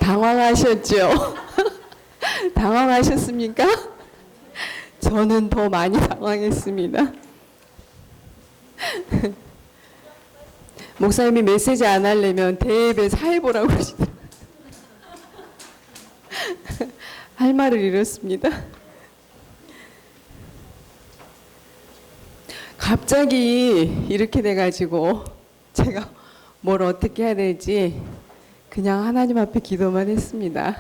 당황하셨죠? 당황하셨습니까? 저는 더 많이 당황했습니다. 목사님이 메시지 안 하려면 대예배 사회보라고 그러시더라고요. 할 말을 잃었습니다. 갑자기 이렇게 돼가지고 제가 뭘 어떻게 해야 될지 그냥 하나님 앞에 기도만 했습니다.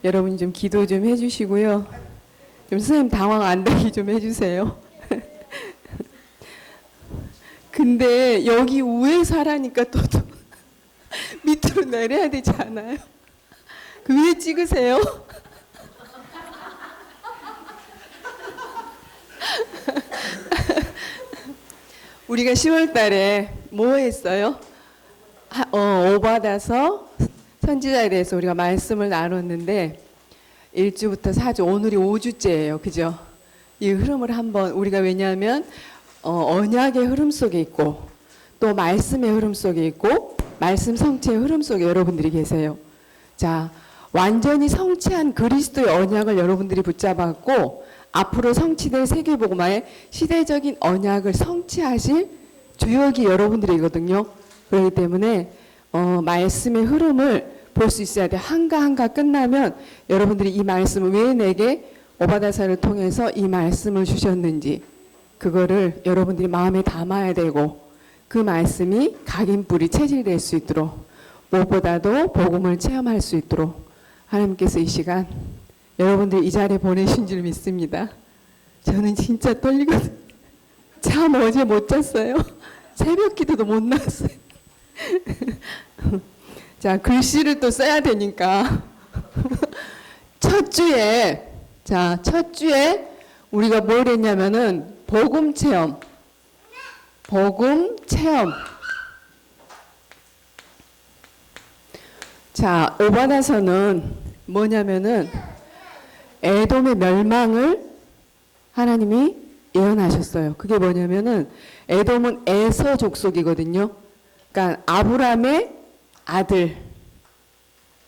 여러분 좀 기도 좀 해주시고요. 좀 선생님 당황 안 되게 좀 해주세요. 근데 여기 위에 사라니까 또 밑으로 내려야 되지 않아요? 그 위에 찍으세요. 우리가 10월 달에 뭐 했어요? 오받아서 선지자에 대해서 우리가 말씀을 나눴는데 1주부터 4주, 오늘이 5주째예요. 그죠? 이 흐름을 한번 우리가 왜냐하면 언약의 흐름 속에 있고 또 말씀의 흐름 속에 있고 말씀 성취의 흐름 속에 여러분들이 계세요. 자, 완전히 성취한 그리스도의 언약을 여러분들이 붙잡았고 앞으로 성취될 세계복음화의 시대적인 언약을 성취하실 주역이 여러분들이거든요. 그렇기 때문에 말씀의 흐름을 볼 수 있어야 돼요. 한가 끝나면 여러분들이 이 말씀을 왜 내게 오바다사를 통해서 이 말씀을 주셨는지 그거를 여러분들이 마음에 담아야 되고 그 말씀이 각인뿌리 체질될 수 있도록 무엇보다도 복음을 체험할 수 있도록 하나님께서 이 시간 여러분들 이 자리에 보내신 줄 믿습니다. 저는 진짜 떨리거든요. 잠 어제 못 잤어요. 새벽 기도도 못 나왔어요. 자, 글씨를 또 써야 되니까 첫 주에 우리가 뭘 했냐면은 복음 체험. 자, 오바다서는 뭐냐면은 에돔의 멸망을 하나님이 예언하셨어요. 그게 뭐냐면은 에돔은 에서 족속이거든요. 그러니까 아브람의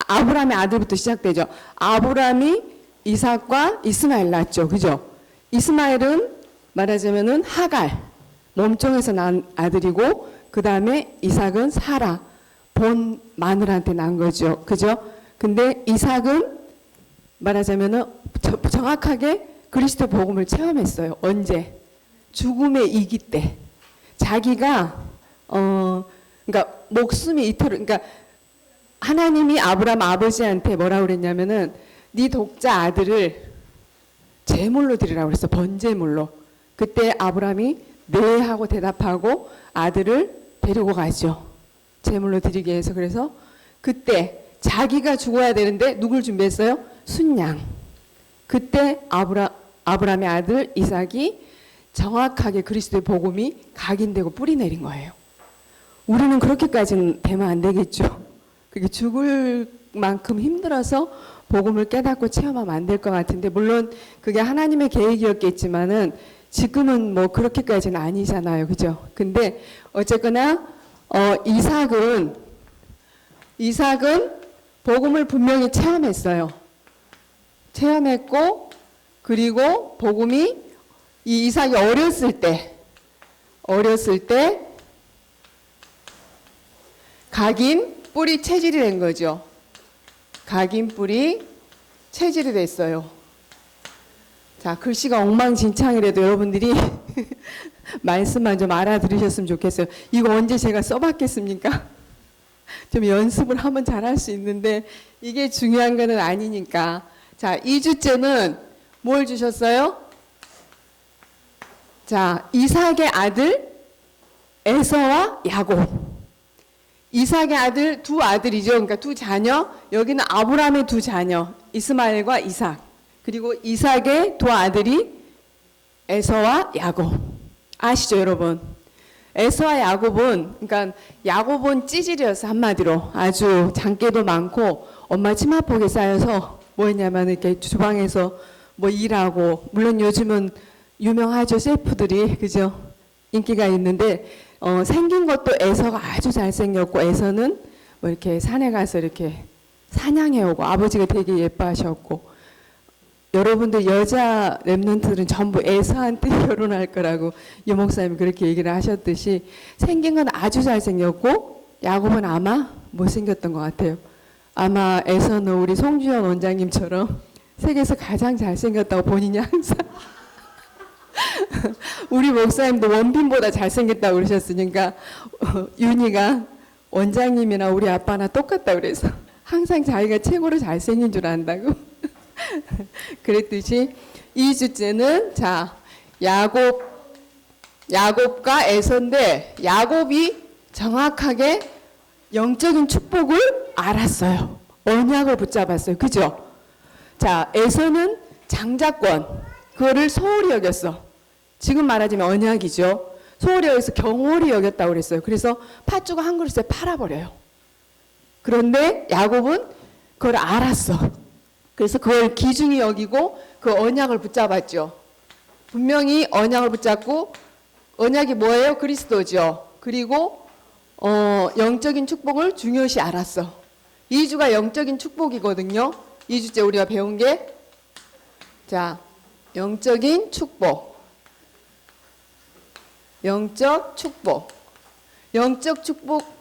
아들부터 시작되죠. 아브람이 이삭과 이스마엘 낳았죠. 그죠? 이스마엘은 말하자면은 하갈, 몸종에서 낳은 아들이고 그 다음에 이삭은 사라, 본 마누라한테 낳은 거죠. 그죠? 근데 이삭은 말하자면은 정확하게 그리스도 복음을 체험했어요. 언제? 죽음의 이기 때. 자기가 그러니까 목숨이 이토록 그러니까 하나님이 아브람 아버지한테 뭐라고 그랬냐면은 네 독자 아들을 제물로 드리라고 그랬어. 번제물로. 그때 아브람이 네 하고 대답하고 아들을 데리고 가죠. 제물로 드리기 위해서. 그래서 그때 자기가 죽어야 되는데 누굴 준비했어요? 순양. 그때 아브람의 아들 이삭이 정확하게 그리스도의 복음이 각인되고 뿌리 내린 거예요. 우리는 그렇게까지는 되면 안 되겠죠. 그게 죽을 만큼 힘들어서 복음을 깨닫고 체험하면 안 될 것 같은데 물론 그게 하나님의 계획이었겠지만은 지금은 뭐 그렇게까지는 아니잖아요. 그죠? 근데 어쨌거나 이삭은 복음을 분명히 체험했어요. 체험했고 그리고 복음이 이 이삭이 어렸을 때 각인 뿌리 체질이 된 거죠. 각인 뿌리 체질이 됐어요. 자, 글씨가 엉망진창이라도 여러분들이 말씀만 좀 알아들으셨으면 좋겠어요. 이거 언제 제가 써봤겠습니까? 좀 연습을 하면 잘할 수 있는데 이게 중요한 거는 아니니까. 자, 2주째는 뭘 주셨어요? 자, 이삭의 아들 에서와 야곱. 이삭의 아들 두 아들이죠. 그러니까 두 자녀. 여기는 아브람의 두 자녀 이스마엘과 이삭. 그리고 이삭의 두 아들이 에서와 야곱. 아시죠, 여러분? 에서와 야곱은 그러니까 야곱은 찌질이었어. 한마디로 아주 장깨도 많고 엄마 치마폭에 쌓여서 뭐 했냐면 이렇게 주방에서 뭐 일하고 물론 요즘은 유명하죠, 셰프들이. 그죠? 인기가 있는데 생긴 것도 에서가 아주 잘생겼고 에서는 뭐 이렇게 산에 가서 이렇게 사냥해오고 아버지가 되게 예뻐하셨고 여러분들 여자 랩런트들은 전부 에서한테 결혼할 거라고 유 목사님이 그렇게 얘기를 하셨듯이 생긴 건 아주 잘생겼고 야곱은 아마 못생겼던 것 같아요. 아마 에서는 우리 송주현 원장님처럼 세계에서 가장 잘생겼다고 본인이 항상 우리 목사님도 원빈보다 잘생겼다고 그러셨으니까 윤희가 원장님이나 우리 아빠나 똑같다고 그래서 항상 자기가 최고로 잘생긴 줄 안다고 그랬듯이 2주째는 자 야곱과 에서인데 야곱이 정확하게 영적인 축복을 알았어요. 언약을 붙잡았어요. 그죠? 자, 에서는 장자권 그거를 소홀히 여겼어. 지금 말하자면 언약이죠. 소홀히 여기서 경홀히 여겼다고 그랬어요. 그래서 팥죽을 한 그릇에 팔아버려요. 그런데 야곱은 그걸 알았어. 그래서 그걸 귀중히 여기고 그 언약을 붙잡았죠. 분명히 언약을 붙잡고 언약이 뭐예요? 그리스도죠. 그리고 영적인 축복을 중요시 알았어. 2주가 영적인 축복이거든요. 2주째 우리가 배운 게 자, 영적인 축복. 영적 축복. 영적 축복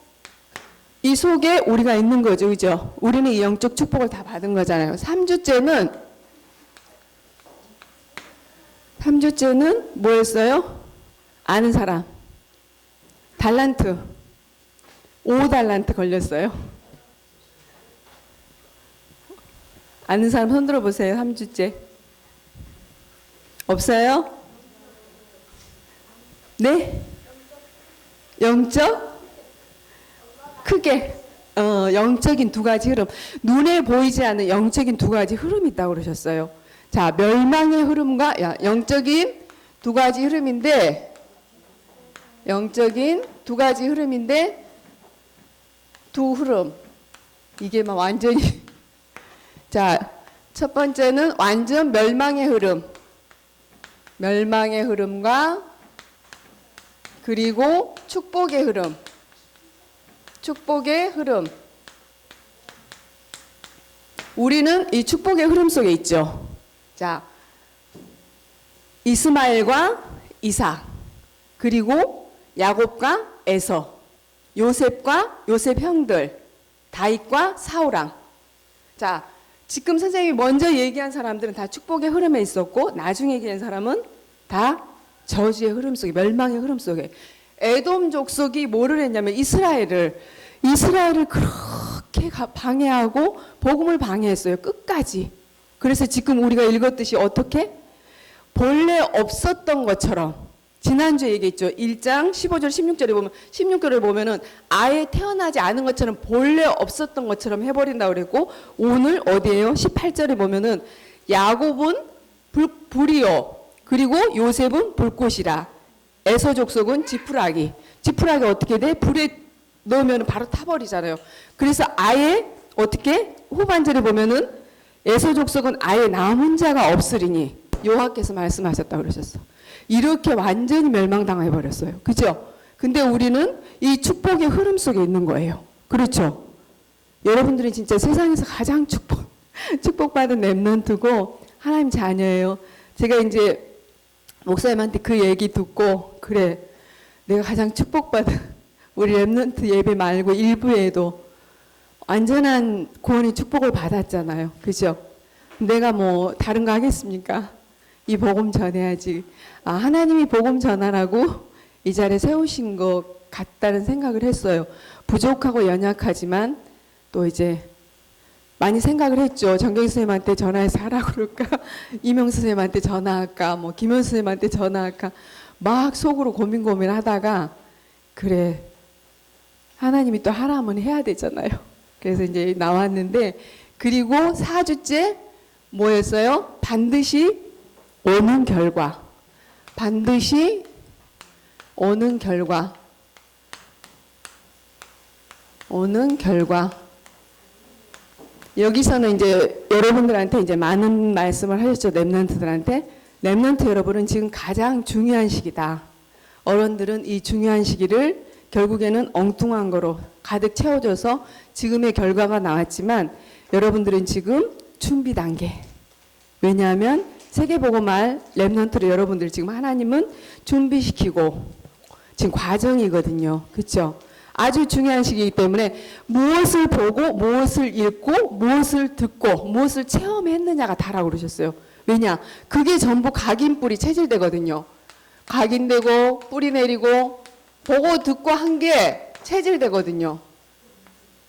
이 속에 우리가 있는 거죠. 그죠? 우리는 이 영적 축복을 다 받은 거잖아요. 3주째는 뭐였어요? 아는 사람. 달란트. 5달란트 걸렸어요. 아는 사람 손 들어보세요. 3주째. 없어요? 네? 영적? 크게 영적인 두 가지 흐름. 눈에 보이지 않는 영적인 두 가지 흐름이 있다고 그러셨어요. 자, 멸망의 흐름과 영적인 두 가지 흐름인데 영적인 두 가지 흐름인데 두 흐름. 이게 막 완전히 자, 첫 번째는 완전 멸망의 흐름. 멸망의 흐름과 그리고 축복의 흐름. 축복의 흐름. 우리는 이 축복의 흐름 속에 있죠. 자, 이스마엘과 이삭, 그리고 야곱과 에서, 요셉과 요셉 형들, 다윗과 사울왕. 자, 지금 선생님이 먼저 얘기한 사람들은 다 축복의 흐름에 있었고 나중에 얘기한 사람은 다 저주의 흐름 속에, 멸망의 흐름 속에. 에돔 족속이 뭐를 했냐면 이스라엘을 그렇게 방해하고 복음을 방해했어요. 끝까지. 그래서 지금 우리가 읽었듯이 어떻게? 본래 없었던 것처럼 지난주에 얘기했죠. 1장 15절 16절에 보면 16절을 보면은 아예 태어나지 않은 것처럼 본래 없었던 것처럼 해버린다고 그랬고 오늘 어디에요? 18절에 보면은 야곱은 불이요 그리고 요셉은 불꽃이라 에서 족속은 지푸라기 어떻게 돼? 불에 넣으면 바로 타버리잖아요. 그래서 아예 어떻게? 후반절에 보면은 에서 족속은 아예 남은 자가 없으리니 여호와께서 말씀하셨다고 그러셨어. 이렇게 완전히 멸망당해 버렸어요. 그죠? 근데 우리는 이 축복의 흐름 속에 있는 거예요. 그렇죠? 여러분들이 진짜 세상에서 가장 축복받은 랩런트고 하나님 자녀예요. 제가 이제 목사님한테 그 얘기 듣고 그래 내가 가장 축복받은 우리 랩런트 예배 말고 일부에도 완전한 구원의 축복을 받았잖아요. 그죠? 내가 뭐 다른 거 하겠습니까? 이 복음 전해야지. 아, 하나님이 복음 전하라고 이 자리에 세우신 것 같다는 생각을 했어요. 부족하고 연약하지만 또 이제 많이 생각을 했죠. 정경 선생님한테 전화해서 하라고 그럴까? 이명 선생님한테 전화할까? 뭐 김현 선생님한테 전화할까? 막 속으로 고민하다가 그래 하나님이 또 하라면 해야 되잖아요. 그래서 이제 나왔는데 그리고 4주째 뭐였어요? 반드시 오는 결과. 반드시 오는 결과. 오는 결과. 여기서는 이제 여러분들한테 이제 많은 말씀을 하셨죠. 랩런트들한테. 랩런트 여러분은 지금 가장 중요한 시기다. 어른들은 이 중요한 시기를 결국에는 엉뚱한 거로 가득 채워져서 지금의 결과가 나왔지만 여러분들은 지금 준비 단계. 왜냐하면 세계복음할 렘넌트를 여러분들 지금 하나님은 준비시키고 지금 과정이거든요. 그렇죠? 아주 중요한 시기이기 때문에 무엇을 보고 무엇을 읽고 무엇을 듣고 무엇을 체험했느냐가 다라고 그러셨어요. 왜냐? 그게 전부 각인뿌리 체질되거든요. 각인되고 뿌리 내리고 보고 듣고 한 게 체질되거든요.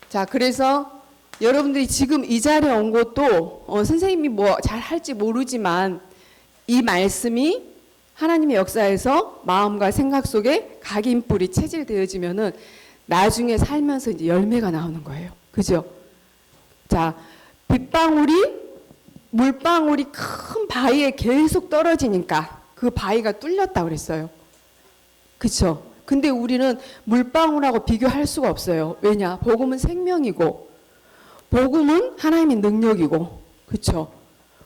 자, 그래서 여러분들이 지금 이 자리에 온 것도 선생님이 뭐 잘 할지 모르지만 이 말씀이 하나님의 역사에서 마음과 생각 속에 각인뿌리 체질되어지면은 나중에 살면서 이제 열매가 나오는 거예요. 그죠? 자, 물방울이 큰 바위에 계속 떨어지니까 그 바위가 뚫렸다고 그랬어요. 그쵸? 근데 우리는 물방울하고 비교할 수가 없어요. 왜냐? 복음은 생명이고, 복음은 하나님의 능력이고, 그쵸?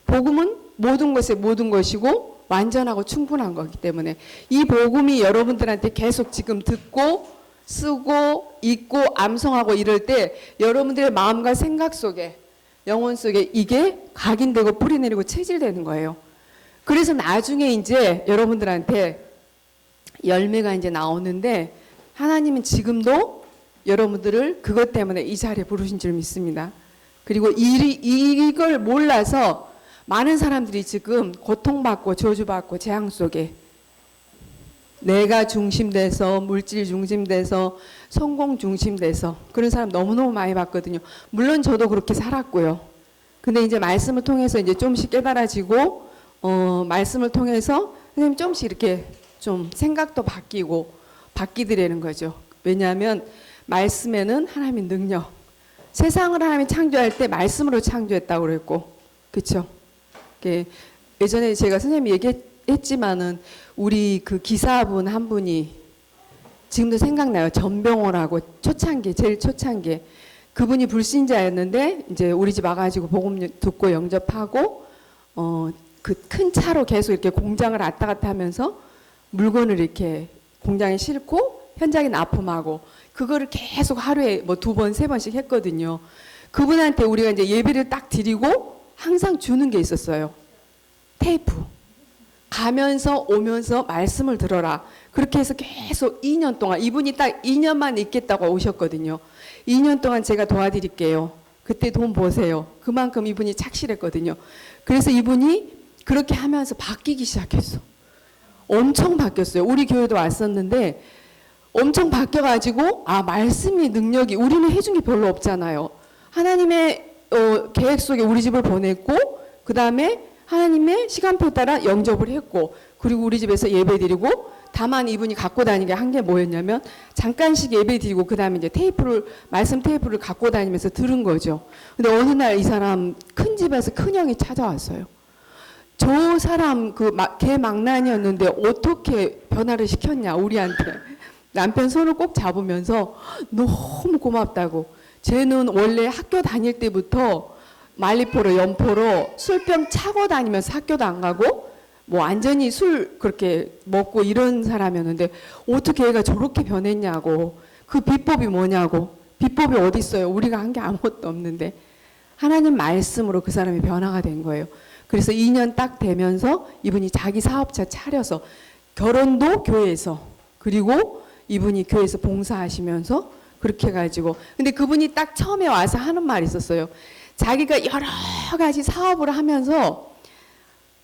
복음은 모든 것의 모든 것이고, 완전하고 충분한 거기 때문에 이 복음이 여러분들한테 계속 지금 듣고, 쓰고 읽고 암송하고 이럴 때 여러분들의 마음과 생각 속에 영혼 속에 이게 각인되고 뿌리내리고 체질되는 거예요. 그래서 나중에 이제 여러분들한테 열매가 이제 나오는데 하나님은 지금도 여러분들을 그것 때문에 이 자리에 부르신 줄 믿습니다. 그리고 이걸 몰라서 많은 사람들이 지금 고통받고 저주받고 재앙 속에 내가 중심돼서 물질 중심돼서 성공 중심돼서 그런 사람 너무너무 많이 봤거든요. 물론 저도 그렇게 살았고요. 근데 이제 말씀을 통해서 이제 좀씩 깨달아지고 말씀을 통해서 선생님 좀씩 이렇게 좀 생각도 바뀌더라는 거죠. 왜냐하면 말씀에는 하나님의 능력. 세상을 하나님이 창조할 때 말씀으로 창조했다고 그랬고, 그렇죠? 예전에 제가 선생님이 얘기했지만은 우리 그 기사분 한 분이 지금도 생각나요. 전병호라고 제일 초창기 그분이 불신자였는데 이제 우리 집 와가지고 복음 듣고 영접하고 그 큰 차로 계속 이렇게 공장을 왔다 갔다 하면서 물건을 이렇게 공장에 싣고 현장에 납품하고 그거를 계속 하루에 뭐 2번, 3번씩 했거든요. 그분한테 우리가 이제 예배를 딱 드리고 항상 주는 게 있었어요. 테이프. 가면서 오면서 말씀을 들어라. 그렇게 해서 계속 2년 동안 이분이 딱 2년만 있겠다고 오셨거든요. 2년 동안 제가 도와드릴게요. 그때 돈 보세요. 그만큼 이분이 착실했거든요. 그래서 이분이 그렇게 하면서 바뀌기 시작했어. 엄청 바뀌었어요. 우리 교회도 왔었는데 엄청 바뀌어가지고 말씀이 능력이 우리는 해준 게 별로 없잖아요. 하나님의 계획 속에 우리 집을 보냈고 그 다음에 하나님의 시간표에 따라 영접을 했고 그리고 우리 집에서 예배드리고 다만 이분이 갖고 다니게 한 게 뭐였냐면 잠깐씩 예배드리고 그 다음에 이제 말씀 테이프를 갖고 다니면서 들은 거죠. 근데 어느 날 이 사람 큰 집에서 큰형이 찾아왔어요. 저 사람 걔 망난이었는데 어떻게 변화를 시켰냐 우리한테. 남편 손을 꼭 잡으면서 너무 고맙다고. 쟤는 원래 학교 다닐 때부터 말리포로 연포로 술병 차고 다니면서 학교도 안 가고 뭐 완전히 술 그렇게 먹고 이런 사람이었는데 어떻게 얘가 저렇게 변했냐고. 그 비법이 뭐냐고. 비법이 어디 있어요. 우리가 한 게 아무것도 없는데 하나님 말씀으로 그 사람이 변화가 된 거예요. 그래서 2년 딱 되면서 이분이 자기 사업차 차려서 결혼도 교회에서 그리고 이분이 교회에서 봉사하시면서 그렇게 해가지고 근데 그분이 딱 처음에 와서 하는 말이 있었어요. 자기가 여러 가지 사업을 하면서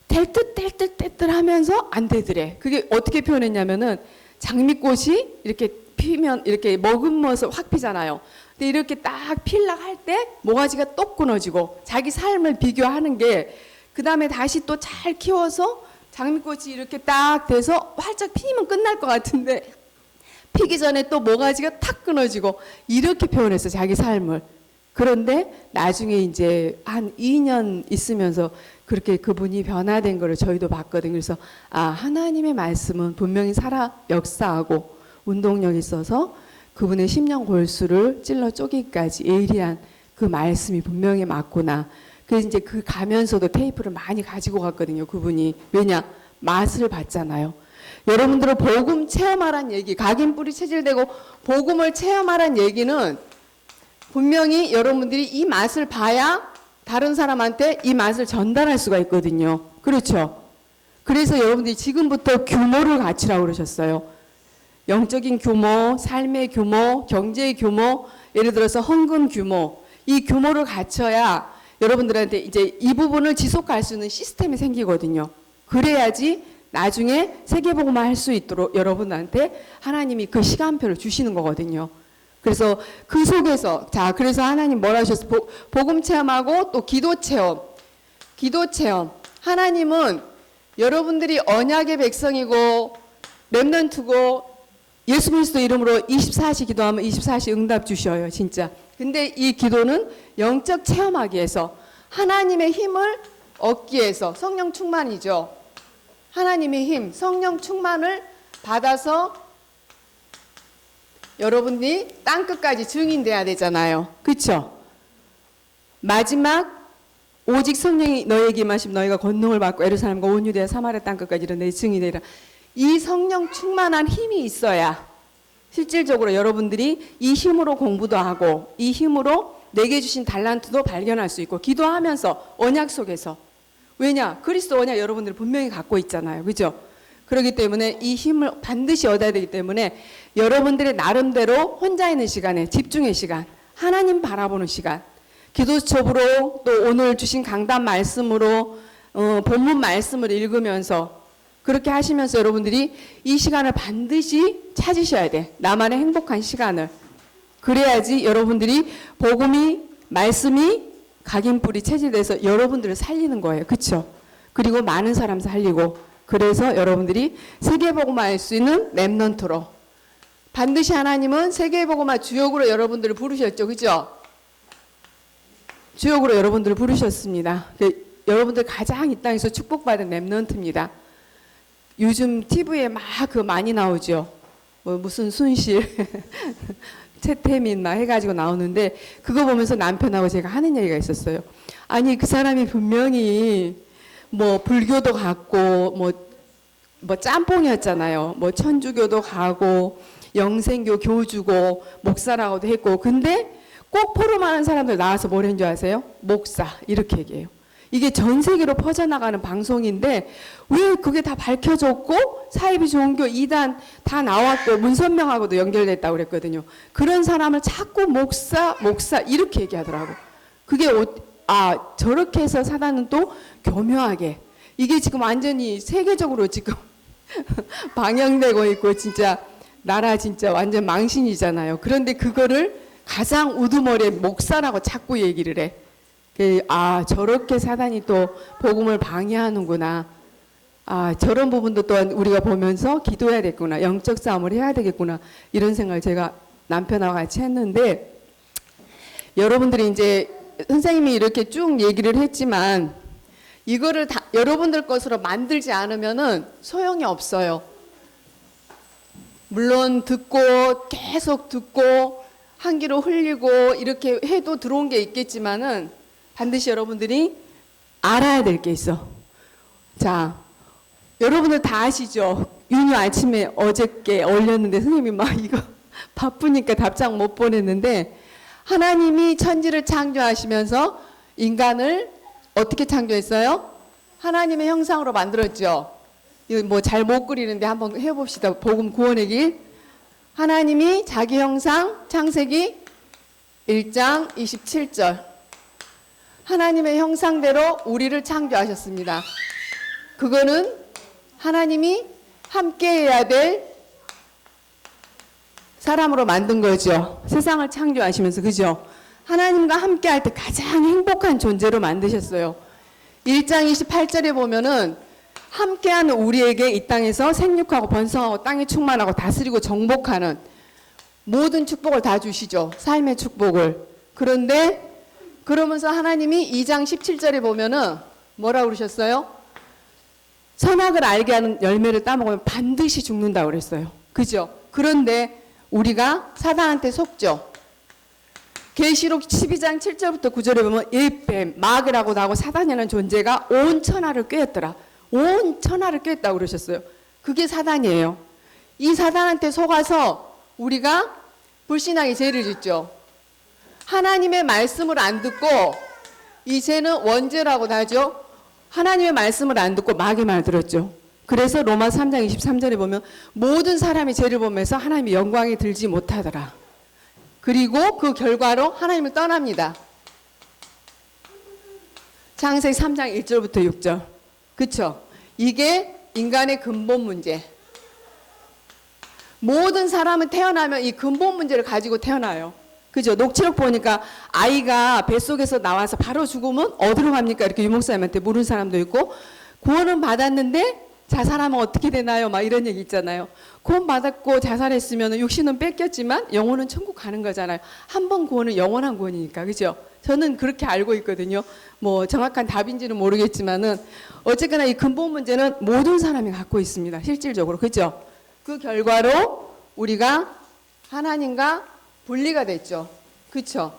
될 듯 뗄 듯 뗄 듯 하면서 안 되더래. 그게 어떻게 표현했냐면은 장미꽃이 이렇게 피면 이렇게 머금어서 확 피잖아요. 근데 이렇게 딱 필락 할 때 모가지가 똑 끊어지고 자기 삶을 비교하는 게 그 다음에 다시 또 잘 키워서 장미꽃이 이렇게 딱 돼서 활짝 피면 끝날 것 같은데 피기 전에 또 모가지가 탁 끊어지고 이렇게 표현했어 자기 삶을. 그런데 나중에 이제 한 2년 있으면서 그렇게 그분이 변화된 거를 저희도 봤거든요. 그래서 하나님의 말씀은 분명히 살아 역사하고 운동력이 있어서 그분의 심령 골수를 찔러 쪼기까지 예리한 그 말씀이 분명히 맞구나. 그래서 이제 그 가면서도 테이프를 많이 가지고 갔거든요. 그분이. 왜냐? 맛을 봤잖아요. 여러분들은 복음 체험하란 얘기, 각인 뿌리 체질되고 복음을 체험하란 얘기는 분명히 여러분들이 이 맛을 봐야 다른 사람한테 이 맛을 전달할 수가 있거든요. 그렇죠? 그래서 여러분들이 지금부터 규모를 갖추라고 그러셨어요. 영적인 규모, 삶의 규모, 경제의 규모, 예를 들어서 헌금 규모, 이 규모를 갖춰야 여러분들한테 이제 이 부분을 지속할 수 있는 시스템이 생기거든요. 그래야지 나중에 세계복음화 할 수 있도록 여러분한테 하나님이 그 시간표를 주시는 거거든요. 그래서 그 속에서 그래서 하나님 뭐라 하셨어요? 복음 체험하고 또 기도 체험. 기도 체험. 하나님은 여러분들이 언약의 백성이고 렘넌트고 예수 그리스도 이름으로 24시 기도하면 24시 응답 주셔요. 진짜. 근데 이 기도는 영적 체험하기 위해서 하나님의 힘을 얻기 위해서 성령 충만이죠. 하나님의 힘, 성령 충만을 받아서 여러분이 땅끝까지 증인돼야 되잖아요. 그렇죠? 마지막 오직 성령이 너희에게 임하시면 너희가 권능을 받고 예루살렘과 온 유대와 사마리아 땅끝까지 이런 내 증인이 되리라. 이 성령 충만한 힘이 있어야 실질적으로 여러분들이 이 힘으로 공부도 하고 이 힘으로 내게 주신 달란트도 발견할 수 있고 기도하면서 언약 속에서 왜냐? 그리스도 언약 여러분들 분명히 갖고 있잖아요. 그죠? 그렇기 때문에 이 힘을 반드시 얻어야 되기 때문에 여러분들의 나름대로 혼자 있는 시간에 집중의 시간, 하나님 바라보는 시간, 기도 수첩으로 또 오늘 주신 강단 말씀으로 본문 말씀을 읽으면서 그렇게 하시면서 여러분들이 이 시간을 반드시 찾으셔야 돼. 나만의 행복한 시간을. 그래야지 여러분들이 복음이 말씀이 각인뿌리 체질돼서 여러분들을 살리는 거예요. 그렇죠? 그리고 많은 사람 살리고 그래서 여러분들이 세계복음화 할 수 있는 렘넌트로 반드시 하나님은 세계복음화 주역으로 여러분들을 부르셨죠. 그죠? 주역으로 여러분들을 부르셨습니다. 여러분들 가장 이 땅에서 축복받은 렘넌트입니다. 요즘 TV에 막 많이 나오죠. 무슨 순실, 최태민 막 해가지고 나오는데 그거 보면서 남편하고 제가 하는 얘기가 있었어요. 아니 그 사람이 분명히 뭐 불교도 갔고 뭐 짬뽕이었잖아요. 뭐 천주교도 가고 영생교 교주고 목사라고도 했고 근데 꼭 포럼하는 사람들 나와서 뭘 했는 줄 아세요? 목사 이렇게 얘기해요. 이게 전 세계로 퍼져나가는 방송인데 왜 그게 다 밝혀졌고 사이비 종교 2단 다 나왔고 문선명하고도 연결됐다고 그랬거든요. 그런 사람을 자꾸 목사 이렇게 얘기하더라고. 그게 저렇게 해서 사단은 또 교묘하게 이게 지금 완전히 세계적으로 지금 방영되고 있고 진짜 나라 진짜 완전 망신이잖아요. 그런데 그거를 가장 우두머리에 목사라고 자꾸 얘기를 해. 저렇게 사단이 또 복음을 방해하는구나. 저런 부분도 또한 우리가 보면서 기도해야 되겠구나. 영적 싸움을 해야 되겠구나. 이런 생각을 제가 남편하고 같이 했는데 여러분들이 이제 선생님이 이렇게 쭉 얘기를 했지만 이거를 다 여러분들 것으로 만들지 않으면은 소용이 없어요. 물론 듣고 계속 듣고 한 귀로 흘리고 이렇게 해도 들어온 게 있겠지만은 반드시 여러분들이 알아야 될 게 있어. 자, 여러분들 다 아시죠? 윤유 아침에 어저께 올렸는데 선생님이 막 이거 바쁘니까 답장 못 보냈는데 하나님이 천지를 창조하시면서 인간을 어떻게 창조했어요? 하나님의 형상으로 만들었죠. 이거 뭐 잘 못 그리는데 한번 해봅시다. 복음 구원의 길. 하나님이 자기 형상 창세기 1장 27절. 하나님의 형상대로 우리를 창조하셨습니다. 그거는 하나님이 함께해야 될 사람으로 만든 거죠. 세상을 창조하시면서 그죠? 하나님과 함께할 때 가장 행복한 존재로 만드셨어요. 1장 28절에 보면은 함께하는 우리에게 이 땅에서 생육하고 번성하고 땅에 충만하고 다스리고 정복하는 모든 축복을 다 주시죠. 삶의 축복을. 그런데 그러면서 하나님이 2장 17절에 보면은 뭐라고 그러셨어요? 선악을 알게 하는 열매를 따먹으면 반드시 죽는다고 그랬어요. 그죠? 그런데 우리가 사단한테 속죠. 계시록 12장 7절부터 9절에 보면 일뱀, 마귀라고 나오고 사단이라는 존재가 온 천하를 꿰었더라. 온 천하를 꿰었다고 그러셨어요. 그게 사단이에요. 이 사단한테 속아서 우리가 불신하게 죄를 짓죠. 하나님의 말씀을 안 듣고 이제는 원죄라고도 하죠. 하나님의 말씀을 안 듣고 마귀의 말 들었죠. 그래서 로마서 3장 23절에 보면 모든 사람이 죄를 범해서 하나님의 영광에 들지 못하더라. 그리고 그 결과로 하나님을 떠납니다. 창세기 3장 1절부터 6절. 그쵸? 이게 인간의 근본 문제. 모든 사람은 태어나면 이 근본 문제를 가지고 태어나요. 그죠? 녹취록 보니까 아이가 뱃속에서 나와서 바로 죽으면 어디로 갑니까? 이렇게 유목사님한테 물은 사람도 있고, 구원은 받았는데 자살하면 어떻게 되나요? 막 이런 얘기 있잖아요. 구원 받았고 자살했으면 육신은 뺏겼지만 영혼은 천국 가는 거잖아요. 한 번 구원은 영원한 구원이니까. 그죠? 저는 그렇게 알고 있거든요. 뭐 정확한 답인지는 모르겠지만은 어쨌거나 이 근본 문제는 모든 사람이 갖고 있습니다. 실질적으로. 그죠? 그 결과로 우리가 하나님과 분리가 됐죠. 그쵸?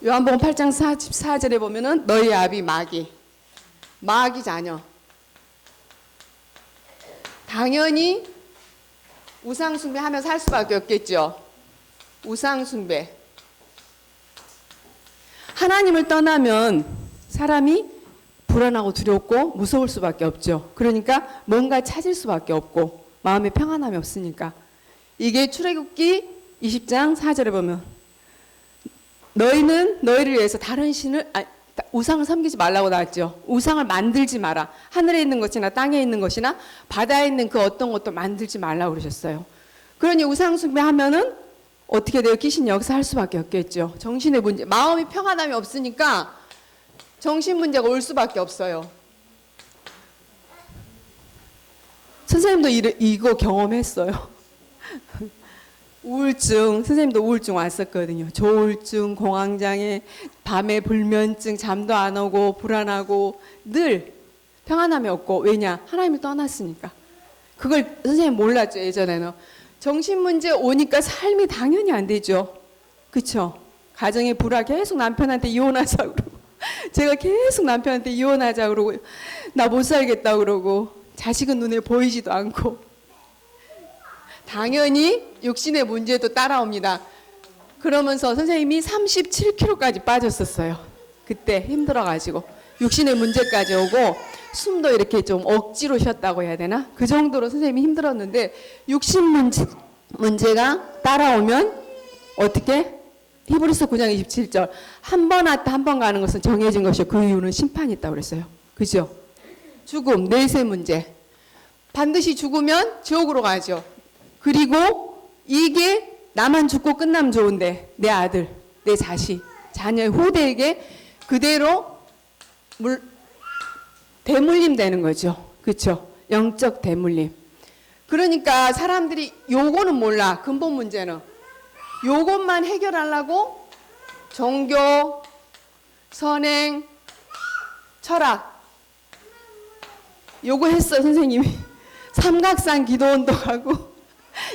요한복음 8장 44절에 보면은 너희 아비 마귀 자녀. 당연히 우상숭배하며 살 수밖에 없겠죠. 우상숭배. 하나님을 떠나면 사람이 불안하고 두렵고 무서울 수밖에 없죠. 그러니까 뭔가 찾을 수밖에 없고 마음에 평안함이 없으니까. 이게 출애굽기 20장 4절에 보면 너희는 너희를 위해서 다른 신을 우상을 섬기지 말라고 나왔죠. 우상을 만들지 마라. 하늘에 있는 것이나 땅에 있는 것이나 바다에 있는 그 어떤 것도 만들지 말라고 그러셨어요. 그러니 우상 숭배하면은 어떻게 돼요? 귀신이 역사할 수밖에 없겠죠. 정신의 문제, 마음이 평안함이 없으니까 정신 문제가 올 수밖에 없어요. 선생님도 이거 경험했어요. 우울증, 선생님도 우울증 왔었거든요. 조울증, 공황장애, 밤에 불면증, 잠도 안 오고 불안하고 늘 평안함이 없고. 왜냐? 하나님을 떠났으니까. 그걸 선생님 몰랐죠, 예전에는. 정신 문제 오니까 삶이 당연히 안 되죠. 그쵸? 가정의 불화 계속 남편한테 이혼하자 그러고 제가 계속 남편한테 이혼하자 그러고 나 못 살겠다 그러고 자식은 눈에 보이지도 않고 당연히 육신의 문제도 따라옵니다. 그러면서 선생님이 37kg까지 빠졌었어요. 그때 힘들어가지고 육신의 문제까지 오고 숨도 이렇게 좀 억지로 쉬었다고 해야 되나? 그 정도로 선생님이 힘들었는데 육신 문제가 따라오면 어떻게? 히브리서 9장 27절 한 번 왔다 한 번 가는 것은 정해진 것이요 그 이유는 심판이 있다고 그랬어요. 그죠? 죽음, 내세 문제. 반드시 죽으면 지옥으로 가죠. 그리고 이게 나만 죽고 끝나면 좋은데 내 아들, 내 자식, 자녀의 후대에게 그대로 대물림 되는 거죠. 그렇죠? 영적 대물림. 그러니까 사람들이 요거는 몰라. 근본 문제는. 요것만 해결하려고 종교, 선행, 철학 요거 했어요. 선생님이. 삼각산 기도원도 가고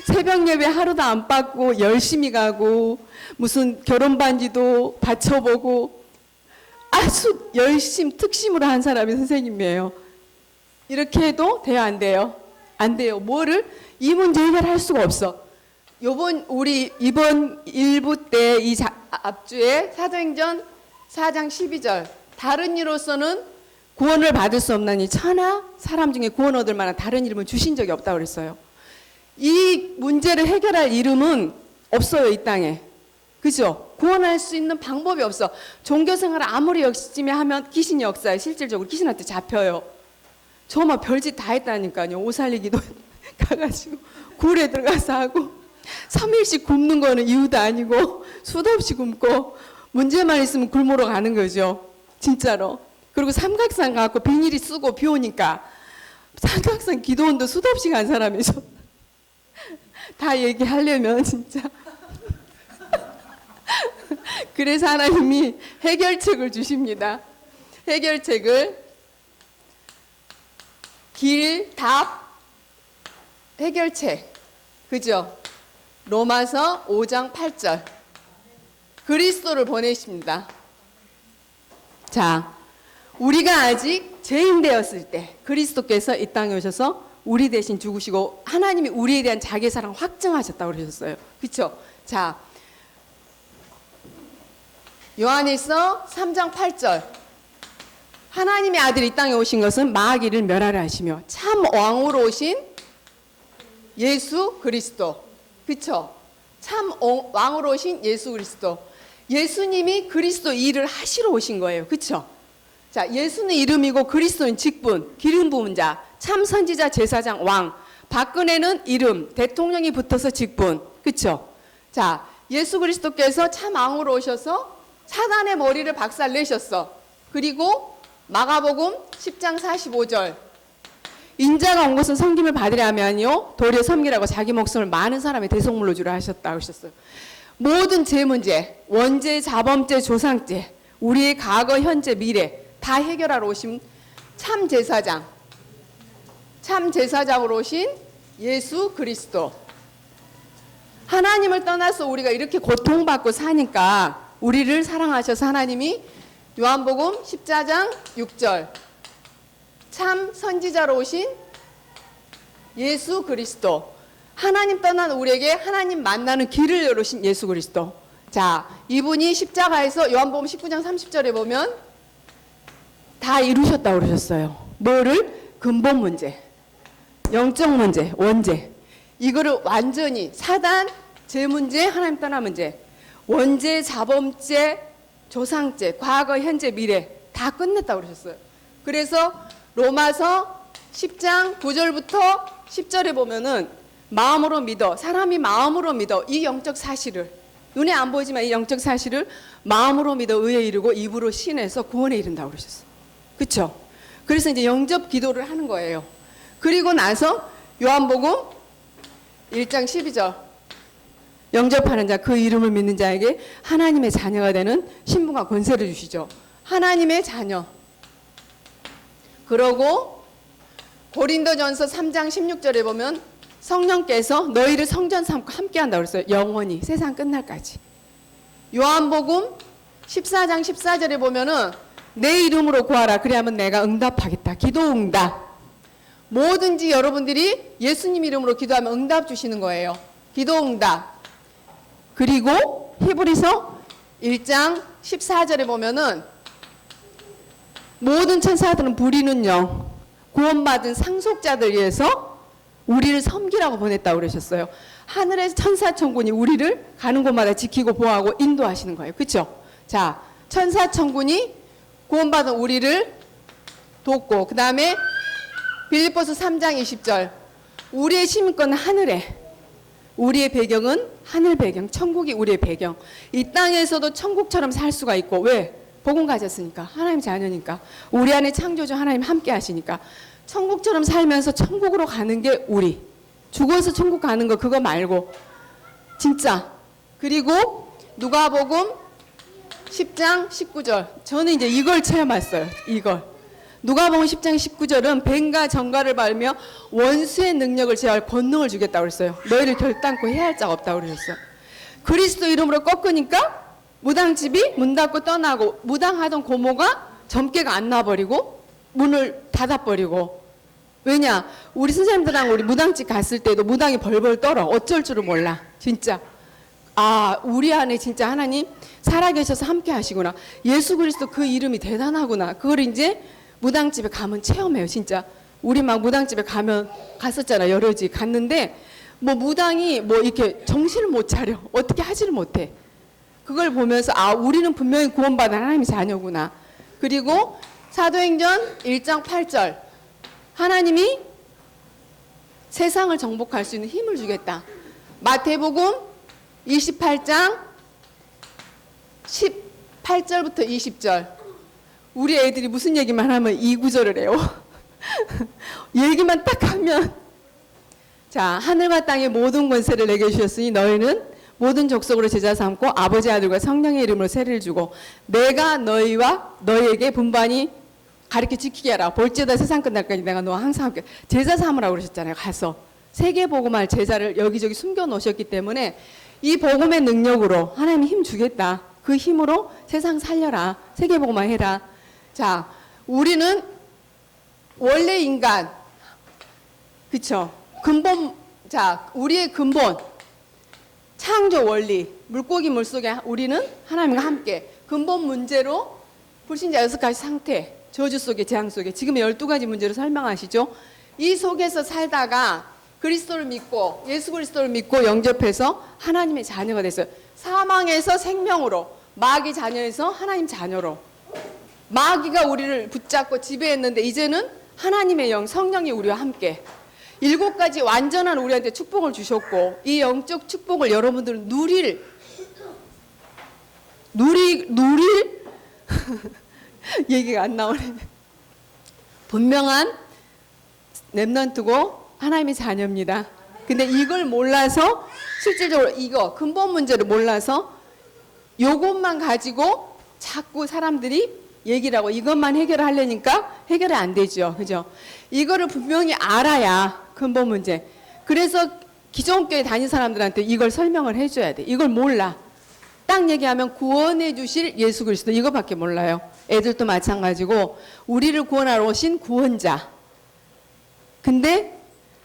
새벽 예배 하루도 안 빠고 열심히 가고 무슨 결혼 반지도 받쳐보고 아주 열심 특심으로 한 사람이 선생님이에요. 이렇게 해도 돼요, 안 돼요? 안 돼요. 뭐를? 이 문제 해결할 수가 없어. 우리 이번 1부 때 이 앞주에 사도행전 4장 12절 다른 이로서는 구원을 받을 수 없나니 천하 사람 중에 구원 얻을 만한 다른 이름은 주신 적이 없다고 그랬어요. 이 문제를 해결할 이름은 없어요, 이 땅에. 그죠? 구원할 수 있는 방법이 없어. 종교생활을 아무리 열심히 하면 귀신이 역사해. 실질적으로 귀신한테 잡혀요. 정말 별짓 다 했다니까요. 옷 살리기도 가가지고 굴에 들어가서 하고 3일씩 굶는 거는 이유도 아니고 수도 없이 굶고 문제만 있으면 굶으러 가는 거죠. 진짜로. 그리고 삼각산 가고 비닐이 쓰고 비 오니까 삼각산 기도원도 수도 없이 간 사람이죠. 다 얘기하려면 진짜. 그래서 하나님이 해결책을 주십니다. 해결책을 길, 답, 해결책. 그죠? 로마서 5장 8절. 그리스도를 보내십니다. 자, 우리가 아직 죄인 되었을 때 그리스도께서 이 땅에 오셔서 우리 대신 죽으시고 하나님이 우리에 대한 자기 사랑 확증하셨다고 그러셨어요. 그렇죠? 자, 요한일서 3장 8절. 하나님의 아들이 이 땅에 오신 것은 마귀를 멸하려 하시며 참 왕으로 오신 예수 그리스도. 그쵸? 참 왕으로 오신 예수 그리스도. 예수님이 그리스도 일을 하시러 오신 거예요. 그쵸? 자, 예수는 이름이고 그리스도는 직분, 기름 부은 자, 참 선지자, 제사장, 왕. 박근혜는 이름, 대통령이 붙어서 직분. 그쵸? 자, 예수 그리스도께서 참 왕으로 오셔서 사단의 머리를 박살내셨어. 그리고 마가복음 10장 45절. 인자가 온 것은 섬김을 받으려 하면요 도리어 섬기라고 자기 목숨을 많은 사람의 대속물로 주라 하셨다고 하셨어요. 모든 죄 문제, 원죄, 자범죄, 조상죄, 우리의 과거, 현재, 미래 다 해결하러 오신 참 제사장, 참 제사장으로 오신 예수 그리스도. 하나님을 떠나서 우리가 이렇게 고통받고 사니까 우리를 사랑하셔서 하나님이 요한복음 14장 6절 참 선지자로 오신 예수 그리스도. 하나님 떠난 우리에게 하나님 만나는 길을 열으신 예수 그리스도. 자, 이분이 십자가에서 요한복음 19장 30절에 보면 다 이루셨다고 그러셨어요. 뭐를? 근본 문제, 영적 문제, 원죄. 이거를 완전히 사단, 죄 문제, 하나님 떠난 문제, 원죄, 자범죄, 조상죄, 과거, 현재, 미래 다 끝냈다고 그러셨어요. 그래서 로마서 10장 9절부터 10절에 보면은 마음으로 믿어, 사람이 마음으로 믿어 이 영적 사실을, 눈에 안 보이지만 이 영적 사실을 마음으로 믿어 의에 이르고 입으로 신해서 구원에 이른다고 그러셨어요. 그렇죠? 그래서 이제 영접 기도를 하는 거예요. 그리고 나서 요한복음 1장 12절 영접하는 자, 그 이름을 믿는 자에게 하나님의 자녀가 되는 신분과 권세를 주시죠. 하나님의 자녀. 그러고 고린도전서 3장 16절에 보면 성령께서 너희를 성전 삼고 함께한다고 그랬어요. 영원히 세상 끝날까지. 요한복음 14장 14절에 보면은 내 이름으로 구하라 그래야면 내가 응답하겠다. 기도 응답. 뭐든지 여러분들이 예수님 이름으로 기도하면 응답 주시는 거예요. 기도 응답. 그리고 히브리서 1장 14절에 보면은 모든 천사들은 부리는 영, 구원받은 상속자들 위해서 우리를 섬기라고 보냈다고 그러셨어요. 하늘의 천사천군이 우리를 가는 곳마다 지키고 보호하고 인도하시는 거예요. 그렇죠? 자, 천사천군이 구원받은 우리를 돕고, 그 다음에 빌립보서 3장 20절 우리의 시민권은 하늘에, 우리의 배경은 하늘 배경, 천국이 우리의 배경. 이 땅에서도 천국처럼 살 수가 있고. 왜? 복음 가졌으니까, 하나님 자녀니까, 우리 안에 창조주 하나님 함께 하시니까 천국처럼 살면서 천국으로 가는 게 우리. 죽어서 천국 가는 거 그거 말고 진짜. 그리고 누가복음 10장 19절 저는 이제 이걸 체험했어요. 이걸 누가복음 10장 19절은 뱀과 정갈을 밟으며 원수의 능력을 제어할 권능을 주겠다고 그랬어요. 너희를 결단코 해할 자가 없다고 그러셨어요. 그리스도 이름으로 꺾으니까 무당집이 문 닫고 떠나고, 무당하던 고모가 점괘가 안 나버리고 문을 닫아버리고. 왜냐? 우리 선생님들랑 우리 무당집 갔을 때도 무당이 벌벌 떨어. 어쩔 줄을 몰라. 진짜. 아, 우리 안에 진짜 하나님 살아계셔서 함께 하시구나. 예수 그리스도 그 이름이 대단하구나. 그걸 이제 무당집에 가면 체험해요. 진짜. 우리 막 무당집에 갔었잖아. 여러 집 갔는데 뭐 무당이 뭐 이렇게 정신을 못 차려. 어떻게 하지를 못해. 그걸 보면서 아, 우리는 분명히 구원받은 하나님의 자녀구나. 그리고 사도행전 1장 8절 하나님이 세상을 정복할 수 있는 힘을 주겠다. 마태복음 28장 18절부터 20절 우리 애들이 무슨 얘기만 하면 이 구절을 해요. 얘기만 딱 하면 자, 하늘과 땅의 모든 권세를 내게 주셨으니 너희는 모든 족속으로 제자 삼고 아버지 아들과 성령의 이름으로 세례를 주고 내가 너희와 너희에게 분반히 가르쳐 지키게 하라. 볼지어다 세상 끝날까지 내가 너와 항상 함께. 제자 삼으라고 그러셨잖아요. 가서 세계 복음할 제자를 여기저기 숨겨 놓으셨기 때문에 이 복음의 능력으로 하나님이 힘 주겠다. 그 힘으로 세상 살려라. 세계 복음화 해라. 자, 우리는 원래 인간, 그쵸? 근본, 자, 우리의 근본, 창조 원리, 물고기 물속에 우리는 하나님과 함께 근본 문제로 불신자 6가지 상태, 저주 속에, 재앙 속에, 지금 12가지 문제로 설명하시죠. 이 속에서 살다가 그리스도를 믿고, 예수 그리스도를 믿고 영접해서 하나님의 자녀가 됐어요. 사망에서 생명으로, 마귀 자녀에서 하나님 자녀로. 마귀가 우리를 붙잡고 지배했는데 이제는 하나님의 영, 성령이 우리와 함께 7가지 완전한 우리한테 축복을 주셨고, 이 영적 축복을 여러분들은 누릴 얘기가 안 나오네. 분명한 렘넌트고 하나님의 자녀입니다. 근데 이걸 몰라서, 실질적으로 이거 근본 문제를 몰라서 요것만 가지고 자꾸 사람들이 얘기를 하고 이것만 해결하려니까 해결이 안 되죠. 그죠? 이거를 분명히 알아야 근본 문제. 그래서 기존교회 다닌 사람들한테 이걸 설명을 해줘야 돼. 이걸 몰라. 딱 얘기하면 구원해 주실 예수 그리스도, 이거밖에 몰라요. 애들도 마찬가지고 우리를 구원하러 오신 구원자. 근데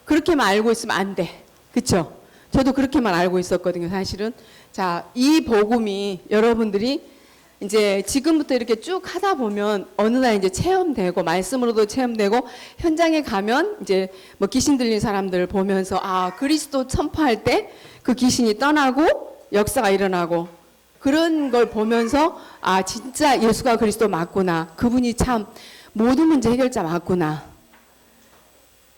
그렇게만 알고 있으면 안 돼. 그쵸? 저도 그렇게만 알고 있었거든요, 사실은. 자, 이 복음이 여러분들이 이제 지금부터 이렇게 쭉 하다 보면 어느 날 이제 체험되고, 말씀으로도 체험되고, 현장에 가면 이제 뭐 귀신 들린 사람들 보면서 아, 그리스도 선포할 때 그 귀신이 떠나고 역사가 일어나고, 그런 걸 보면서 아, 진짜 예수가 그리스도 맞구나. 그분이 참 모든 문제 해결자 맞구나.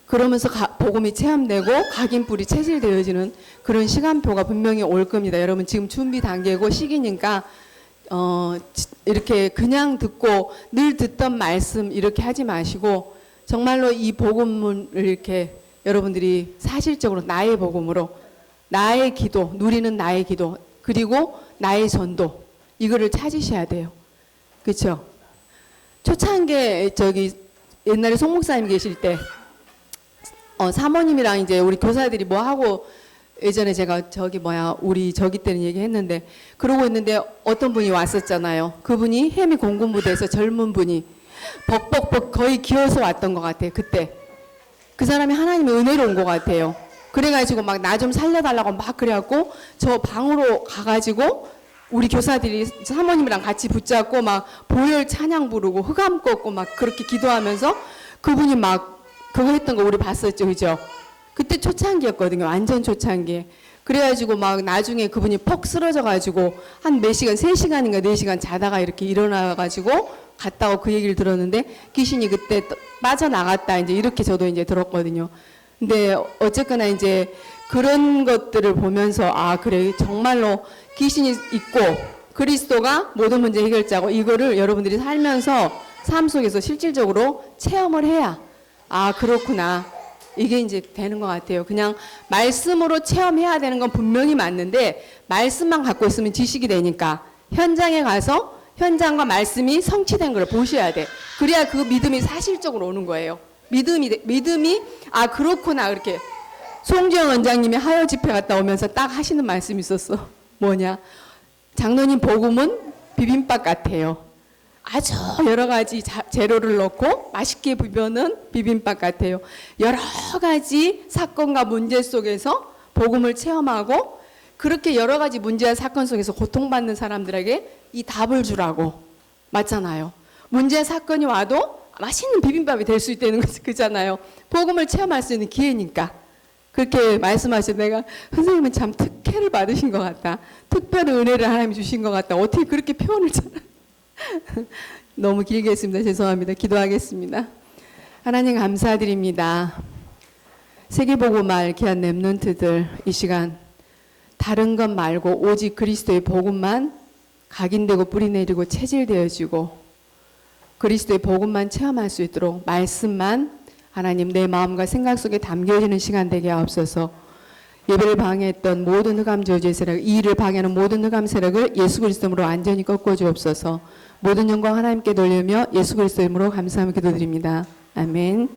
그러면서 복음이 체험되고 각인뿔이 체질되어지는 그런 시간표가 분명히 올 겁니다. 여러분 지금 준비 단계고 시기니까 이렇게 그냥 듣고 늘 듣던 말씀 이렇게 하지 마시고, 정말로 이 복음을 이렇게 여러분들이 사실적으로 나의 복음으로, 나의 기도, 누리는 나의 기도, 그리고 나의 전도, 이거를 찾으셔야 돼요. 그렇죠? 초창기에 옛날에 송 목사님 계실 때 사모님이랑 이제 우리 교사들이 뭐 하고, 예전에 제가 우리 저기 때는 얘기했는데, 그러고 있는데 어떤 분이 왔었잖아요. 그분이 해미 공군부대에서 젊은 분이 벅벅벅 거의 기어서 왔던 것 같아요. 그때 그 사람이 하나님의 은혜로 온 것 같아요. 그래가지고 막 나 좀 살려달라고 막 그래갖고 저 방으로 가가지고 우리 교사들이 사모님이랑 같이 붙잡고 막 보혈 찬양 부르고 흑암 꺾고 막 그렇게 기도하면서 그분이 막 그거 했던 거 우리 봤었죠, 그죠? 그때 초창기였거든요, 완전 초창기. 그래가지고 막 나중에 그분이 퍽 쓰러져가지고 한 몇 시간, 3시간인가 4시간 자다가 이렇게 일어나가지고 갔다고 그 얘기를 들었는데, 귀신이 그때 빠져나갔다, 이제 이렇게 저도 이제 들었거든요. 근데 어쨌거나 이제 그런 것들을 보면서 아, 그래, 정말로 귀신이 있고 그리스도가 모든 문제 해결자고, 이거를 여러분들이 살면서 삶 속에서 실질적으로 체험을 해야 아, 그렇구나, 이게 이제 되는 것 같아요. 그냥 말씀으로 체험해야 되는 건 분명히 맞는데, 말씀만 갖고 있으면 지식이 되니까 현장에 가서 현장과 말씀이 성취된 걸 보셔야 돼. 그래야 그 믿음이 사실적으로 오는 거예요. 믿음이 아, 그렇구나. 그렇게 송지영 원장님이 하여 집회 갔다 오면서 딱 하시는 말씀이 있었어. 뭐냐, 장로님 복음은 비빔밥 같아요. 아주 여러 가지 재료를 넣고 맛있게 비벼는 비빔밥 같아요. 여러 가지 사건과 문제 속에서 복음을 체험하고, 그렇게 여러 가지 문제와 사건 속에서 고통받는 사람들에게 이 답을 주라고. 맞잖아요. 문제와 사건이 와도 맛있는 비빔밥이 될 수 있다는 거잖아요. 복음을 체험할 수 있는 기회니까. 그렇게 말씀하셔서 내가 선생님은 참 특혜를 받으신 것 같다. 특별한 은혜를 하나님이 주신 것 같다. 어떻게 그렇게 표현을 잘 너무 길게 했습니다. 죄송합니다. 기도하겠습니다. 하나님 감사드립니다. 세계복음할 귀한 렘넌트들, 이 시간 다른 것 말고 오직 그리스도의 복음만 각인되고 뿌리내리고 체질되어지고 그리스도의 복음만 체험할 수 있도록 말씀만 하나님 내 마음과 생각 속에 담겨지는 시간 되게 하옵소서. 예배를 방해했던 모든 흑암 저주의 세력, 이 일을 방해하는 모든 흑암 세력을 예수 그리스도로 완전히 꺾어 주옵소서. 모든 영광 하나님께 돌리며 예수 그리스도 이름으로 감사하며 기도드립니다. 아멘.